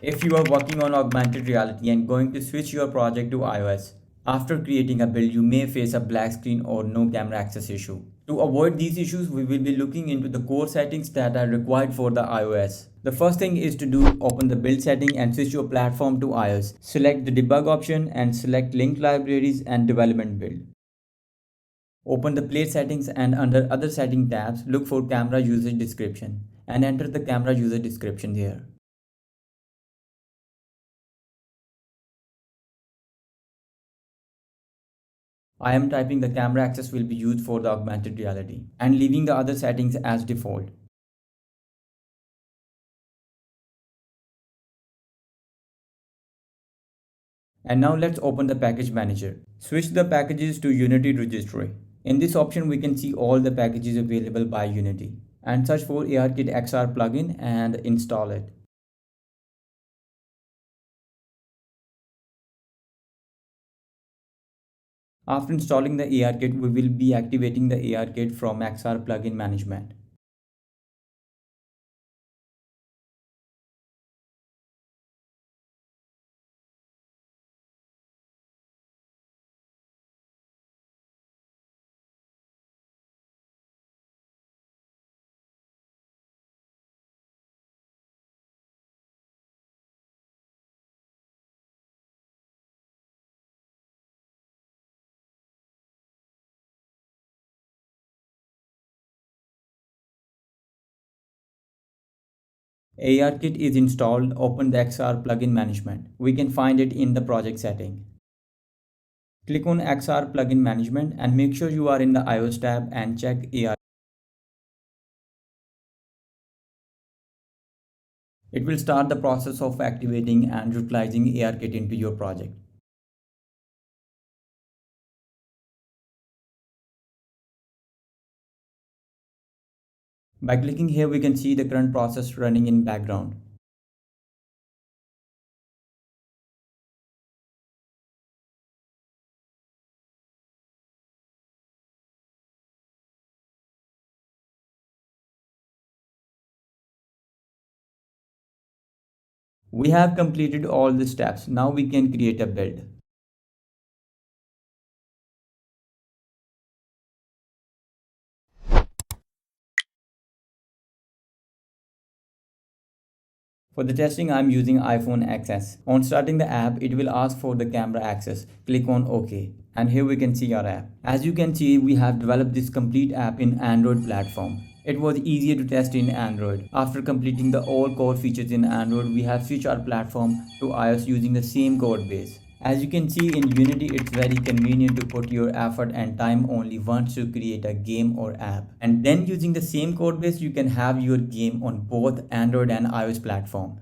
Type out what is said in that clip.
If you are working on augmented reality and going to switch your project to iOS, after creating a build, you may face a black screen or no camera access issue. To avoid these issues, we will be looking into the core settings that are required for the iOS. The first thing is to open the build setting and switch your platform to iOS. Select the debug option and select linked libraries and development build. Open the plate settings and under other setting tabs, look for camera usage description and enter the camera usage description here. I am typing the camera access will be used for the augmented reality and leaving the other settings as default. And now let's open the package manager. Switch the packages to Unity registry. In this option we can see all the packages available by Unity and search for ARKit XR plugin and install it. After installing the ARKit, we will be activating the ARKit from XR plugin management. ARKit is installed, open the XR plugin management. We can find it in the project setting. Click on XR plugin management and make sure you are in the iOS tab and check AR. It will start the process of activating and utilizing ARKit into your project. By clicking here, we can see the current process running in background. We have completed all the steps. Now we can create a build. For the testing, I am using iPhone XS. On starting the app, it will ask for the camera access. Click on OK. And here we can see our app. As you can see, we have developed this complete app in Android platform. It was easier to test in Android. After completing the all core features in Android, we have switched our platform to iOS using the same code base. As you can see in Unity, it's very convenient to put your effort and time only once to create a game or app. And then using the same code base, you can have your game on both Android and iOS platform.